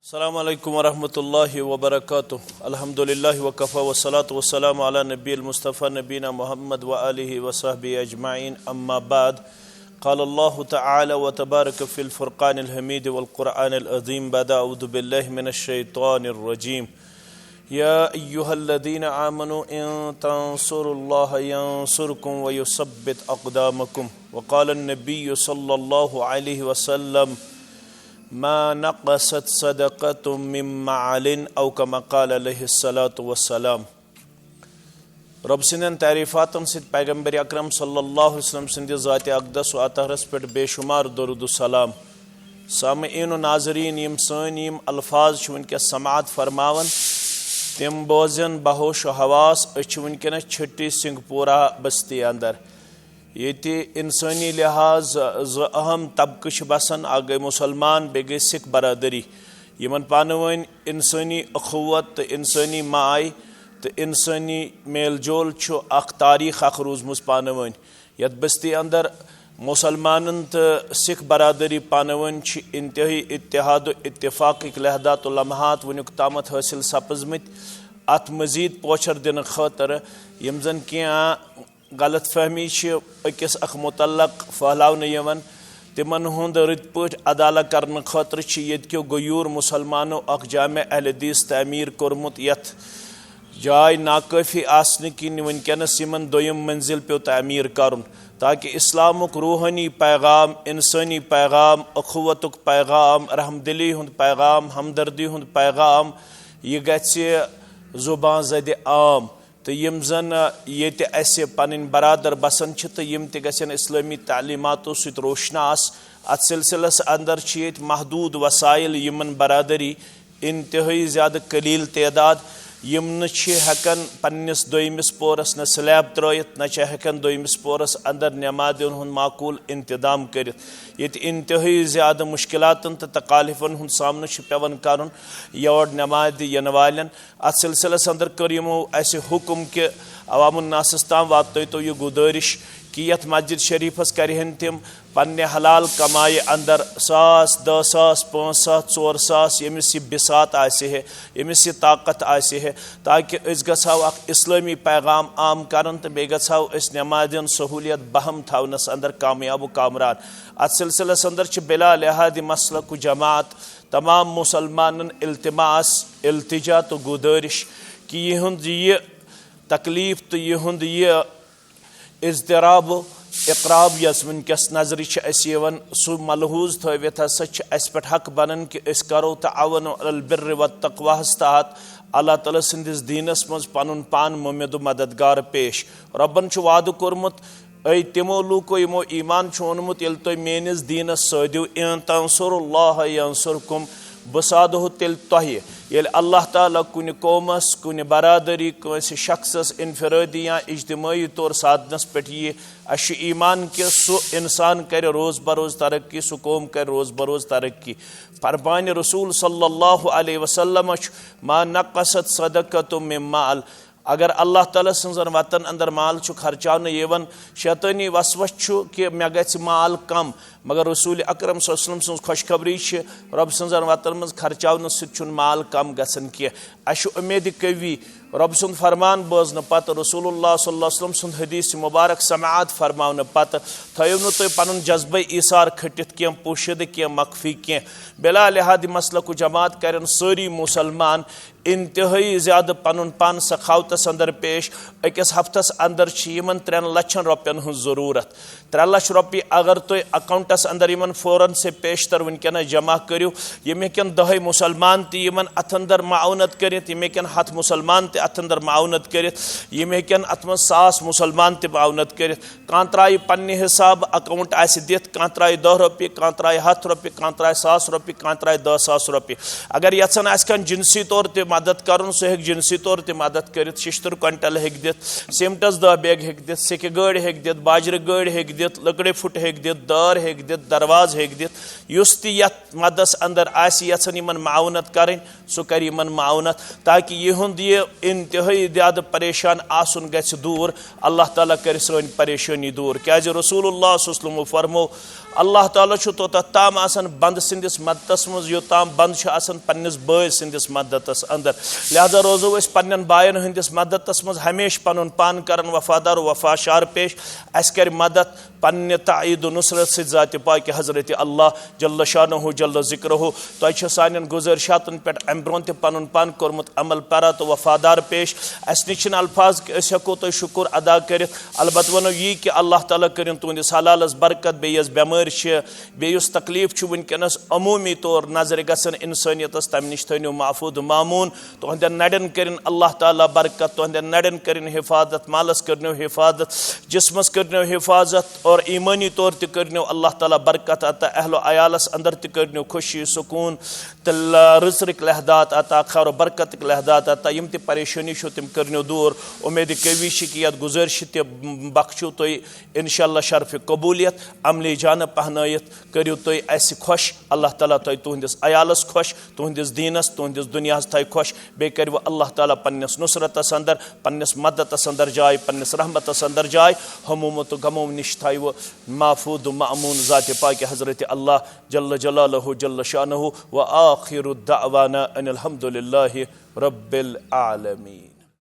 अस्सलामु अलैकुम वरहमतुल्लाहि वबरकातुह। अल्हम्दुलिल्लाहि वकफ़ा वस्सलातु वस्सलामु अला नब्बिल मुस्तफ़ा नबीना मुहम्मद व आलिहि व सहबिहि अजमाइन अम्मा बाद। क़ाल अल्लाहु तआला व तबारक फ़िल फ़ुरक़ानिल हमीद वल क़ुरआनिल अज़ीम बाद अऊज़ु बिल्लाहि मिनश शैतानिर रजीम। या अय्युहल्लज़ीना आमनू इन तंसुरुल्लाह यंसुरकुम व युसब्बित अक़दामकुम व क़ाल अन्नबिय्यु सल्लल्लाहु अलैहि वसल्लम मा नक़सत सदक़तुम मिन मालिन औ कमा क़ाल अलैहिस्सलातु वस्सलाम। रब सिंदन तारीफ़ातन सित पैगम्बर अकरम सल्लल्लाहु अलैहि वसल्लम सिंदि ज़ात अक़दस व अतहरस पे बेशुमार दरूद सलाम। सामईन व नाज़रीन यम सन यम अल्फाज वनकस समाअत फरमावन तिम बोजन बहोश हवास वनकस छट्टी सिंहपुरा बस्ती अंदर। ये इंसानी लिहाज अहम तबक़ बसान आ गए मुसलमान बे गई सिख बरदरी यमन पान वन इंसानी अखुवत तो इंसानी माय तो इंसानी मेल जोल अख तारीख अख रूजमुस पान वन यत बस्ती अंदर मुसलमान तो सिख बरदरी पान वन इंतहाई इत्तेहाद इत्तेफाक लहदात लम्हात वनुक तामत हासिल सपजमत अत मजीद पोचर दिन खतर यम जन क्या गलत फहमी अकिस अख मुतल्लक फहलावन यवन तिमन हुंद रत पट अदाला करने खतर यो गयूर मुसलमानों अख जामे अहल हदीस तमीर कोरमुत यथ जाय नाकाफी आसने किन वनकनस यमन दोयम मंजिल पे तमीर करुन ताकि इस्लामुक रूहानी पैगाम इंसानी पैगाम अखुवतुक पैगाम रहमदिली हुंद पैगाम हमदर्दी हुंद पैगाम यह गछि जुबान ज़द आम तो यम जन ये पन बरादर बसान तो यम तन इस्लामी तालीमातों सत रोशनास अत सिलसिलस अंदर महदूद वसाइल यमन बरादरी इंतहाई ज़्यादा कलील तादाद यम नन पन्नस दोयमिस पोरस न स्लैब त्रयित न हेकन दोयमिस पोरस अंदर नमाज़न हुंद माकूल इंतजाम कर इंतहाई ज़्यादा मुश्किलातन तो तकालिफन हुंद सामना पेवन कर योर नमाज यन वालन अत सिलसिलस अंदर कर यमो अस हुक्म कि अवामुन्नास ताम वातो यह गुजारिश कि यथ मस्जिद शरीफस करहन तिम पन्ने हलाल कमाए अंदर 1000 10,000 5,000 4,000 यमिस यह बिसात आसे है यमिस यह ताकत आसे है ताकि अस गो अख इस्लामी पैगाम आम करन तो बे गो नमाजन सहूलियत बहम थवनस अंदर कामयाब कामरान। अत सिलसिलस अंदर बिला लिहाद मसलक जमात तमाम मुसलमान इल्तिमास इल्तिजा तो गुजारिश कि यह तकलीफ तो यह इज़्तिराब इक़राब यस वनकस नजर सह मलहूज थवित हसा पे हक बनन कि करो तआवनु अलल बिर्रि वत्तक़वाहस तहत अल्लाह ताला सिंदिस दीनस मज पनुन पान मुमिद मददगार पेश। रब्बन वादु कोरमुत ऐ तिमो लूको यमो ईमान ओनमुत येल तुम मेनिस दीनस सदिव इन तंसुरुल्लाह यंसुरकुम बह सादो तेल तोह येल अल्लाह ताला कुन कौमस कुन बरादरी कंस शख्सस इनफरादी या इज्तिमाई तौर साधनस पे अश ईमान कि सह इंसान कर रोज़ बरोज़ तरक्की सह कौम कर रोज़ बरोज़ तरक्की। फरमान रसूल सल्लल्लाहु अलैहि वसल्लम मा नक़सत सदक़तुम मिन माल अगर अल्लाह ताला सज़न वतन अंदर माल खर्चान यवन शैतानी वसवस कि मे गि माल कम मगर रसूल अकरम सल्लल्लाहु अलैहि वसल्लम खुशखबरी रब सज़न वतन मज खर्चावन सत्य माल कम गसन कह अश उम्मीद कवी रब सुंद फरमान बोजन पत रसूलुल्लाह सल्लल्लाहु अलैहि वसल्लम सुंद हदीस मुबारक समाअत फरमावन पत थो नु तुम पन जज्बे ईसार खटित कह पोशिद कह मखफी कह बिला लिहाद मसलक जमात करन सारी मुसलमान इंतहाई ज़्यादा पनुन पान सखावतस अंदर पेश अकिस हफ्तस अंदर यमन 3 लक्षन रुपयन हूँ ज़रूरत 3 लाख रुपये अगर तुम अकाउंटस अंदर यमन फ़ौरन से पेशतर वनकन जमा करो यम हेकन 10 मुसलमान तमन अथ अंदर माउनत कर यम हेकन 100 मुसलमान अथ अंदर माउनत कर यम हेकन अत मज 100 मुसलमान माउनत कर कह त्राय पन्ने हिसाब अकाउंट आस दित कह त्राय 10 रुपये कह त्राय 100 रुपये कह त्राय 100 रुपये कह त्राय 10,000 रुपये अगर यचान आन जिनसी तौर मदद कर सह जिनसी तौर मदद कर शिश्तर क्विंटल हे दित सीमटस 10 बैग हे दित सिक्के गाड़ हे दित बाजर गाड़ हे दित लकड़े फुट हे दित दार हे दित दरवाज हे दित युस तथ मदस अंदर आसान यमन माउनत करें सह कर यमन माउनत ताकि यहुंद यह इंतहाई ज़्यादा परेशान आसन गछ दूर अल्लाह ताला कर सन परेशानी दूर क्या रसूलुल्लाह सल्लल्लाहु अलैहि वसल्लम फरमो अल्लाह ताला छु तोत ताम आसन बंद सिंदिस मददस मज योताम बंद छु आसन पन्निस बाय सिंदिस मददस अंदर लिहाजा रोजो अस पन्नन बायन हंदिस मददस मज हमेश पनुन पान करन वफादार वफाशार पेश अस कर मदद पन्ने ताईद नुसरत से जात पाक हजरत अल्लाह जल्ल शानहु जल्ल जिक्रहु तो सान गुजारिशातन पे अम ब्रोह त पनुन पान कोरमुत अमल परा तो वफादार पेश अस निशन अल्फाज कि अस हेको तो शुक्र अदा कर अलबत् वनो यी कि अल्लाह ताला करिन तुंदिस हलालस बरकत बेयस बेमार बेयुस तकलीफ वनकस अमूमी तौर नजर गसन इंसानियतस तम निश थो महफूद मामून तुहदन नड़न करिन अल्लाह ताला बरकत तुहदन नड़न करिन हिफाजत मालस करनो हिफाजत जिस्मस करनो हिफाजत और ईमानी तौर त करनो अल्लाह ताला बरकत अता अहलो अयालस अंदर त करनो खुशी सुकून तल रिज़्क़ लहदात अता खैर बरकत लहदात अता यम त परेशानी शो तम करनो दूर उम्मीद कविश कि यत गुजारिश त बख्शो तो इंशाअल्लाह शर्फ कबूलियत अमली जान पहनायत करियो तो ऐसे खुश अल्लाह ताला तो तुहंदिस अयालस खुश तुहंदिस दीनस तुहंदिस दुनियास थाय खुश बे कर अल्लाह ताला पन्निस नुसरतस अंदर पन्निस मददस अंदर जाय पन्निस रहमतस अंदर जाय हमूमत गमूम निश थाय महफूद मामून ज़ात पाक हजरत अल्लाह जल्ल जलालहु जल्ल शानहु व आखिरु दअवाना अनिल हम्दुलिल्लाहि रब्बिल आलमीन।